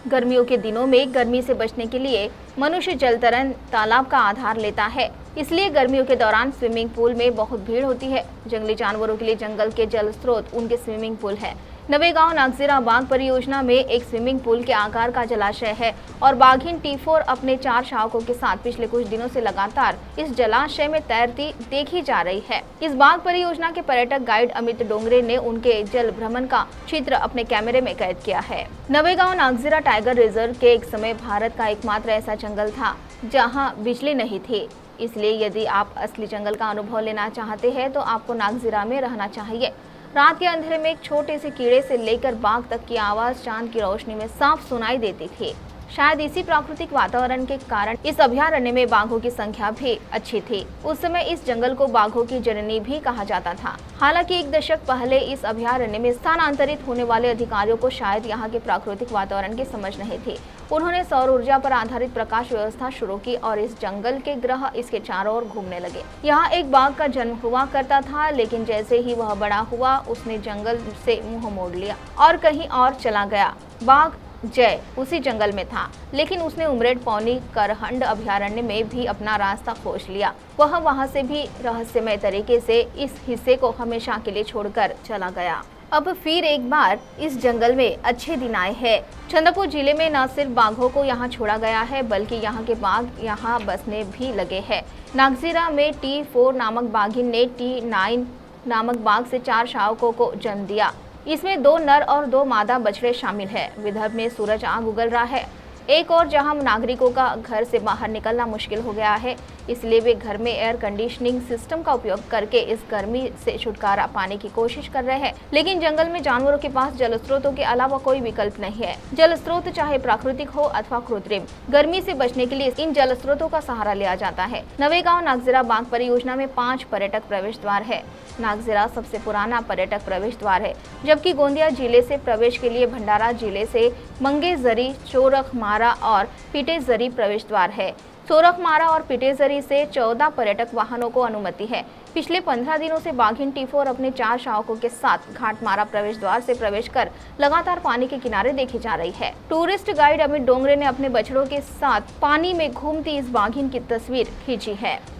गर्मियों के दिनों में गर्मी से बचने के लिए मनुष्य जलतरण तालाब का आधार लेता है। इसलिए गर्मियों के दौरान स्विमिंग पूल में बहुत भीड़ होती है। जंगली जानवरों के लिए जंगल के जल स्रोत उनके स्विमिंग पूल है। नवेगांव नागजीरा बाघ परियोजना में एक स्विमिंग पूल के आकार का जलाशय है और बाघिन T4 अपने 4 शावकों के साथ पिछले कुछ दिनों से लगातार इस जलाशय में तैरती देखी जा रही है। इस बाघ परियोजना के पर्यटक गाइड अमित डोंगरे ने उनके जल भ्रमण का चित्र अपने कैमरे में कैद किया है। नवेगांव नागजीरा टाइगर रिजर्व के एक समय भारत का एकमात्र ऐसा जंगल था जहाँ बिजली नहीं थी। इसलिए यदि आप असली जंगल का अनुभव लेना चाहते हैं तो आपको नागजीरा में रहना चाहिए। रात के अंधेरे में एक छोटे से कीड़े से लेकर बाघ तक की आवाज चांद की रोशनी में साफ सुनाई देती थी। शायद इसी प्राकृतिक वातावरण के कारण इस अभयारण्य में बाघों की संख्या भी अच्छी थी। उस समय इस जंगल को बाघों की जननी भी कहा जाता था। हालांकि एक दशक पहले इस अभयारण्य में स्थानांतरित होने वाले अधिकारियों को शायद यहाँ के प्राकृतिक वातावरण की समझ नहीं थी। उन्होंने सौर ऊर्जा पर आधारित प्रकाश व्यवस्था शुरू की और इस जंगल के ग्रह इसके चारों ओर घूमने लगे। यहाँ एक बाघ का जन्म हुआ करता था, लेकिन जैसे ही वह बड़ा हुआ उसने जंगल से मुंह मोड़ लिया और कहीं और चला गया। बाघ जय उसी जंगल में था, लेकिन उसने उमरेड पौनी करहंड अभयारण्य में भी अपना रास्ता खोज लिया। वह वहां से भी रहस्यमय तरीके से इस हिस्से को हमेशा के लिए छोड़कर चला गया। अब फिर एक बार इस जंगल में अच्छे दिन आए हैं। चंद्रपुर जिले में न सिर्फ बाघों को यहाँ छोड़ा गया है, बल्कि यहाँ के बाघ यहाँ बसने भी लगे हैं। नागजीरा में T4 नामक बाघिन ने T9 नामक बाघ से 4 शावकों को जन्म दिया। इसमें 2 नर और 2 मादा बछड़े शामिल है। विदर्भ में सूरज आग उगल रहा है। एक और जहां नागरिकों का घर से बाहर निकलना मुश्किल हो गया है, इसलिए वे घर में एयर कंडीशनिंग सिस्टम का उपयोग करके इस गर्मी से छुटकारा पाने की कोशिश कर रहे हैं। लेकिन जंगल में जानवरों के पास जल स्रोतों के अलावा कोई विकल्प नहीं है। जल स्रोत चाहे प्राकृतिक हो अथवा कृत्रिम, गर्मी से बचने के लिए इन जल स्रोतों का सहारा लिया जाता है। नवेगांव नागजीरा बाघ परियोजना में 5 पर्यटक प्रवेश द्वार है। नागजीरा सबसे पुराना पर्यटक प्रवेश द्वार है, जबकि गोंदिया जिले से प्रवेश के लिए भंडारा जिले से मंगेजरी, चोरखमारा और पिटेजरी प्रवेश द्वार है। चोरखमारा और पिटेजरी से 14 पर्यटक वाहनों को अनुमति है। पिछले 15 दिनों से बाघिन T4 अपने 4 शावकों के साथ घाटमारा प्रवेश द्वार से प्रवेश कर लगातार पानी के किनारे देखी जा रही है। टूरिस्ट गाइड अमित डोंगरे ने अपने बछड़ों के साथ पानी में घूमती इस बाघिन की तस्वीर खींची है।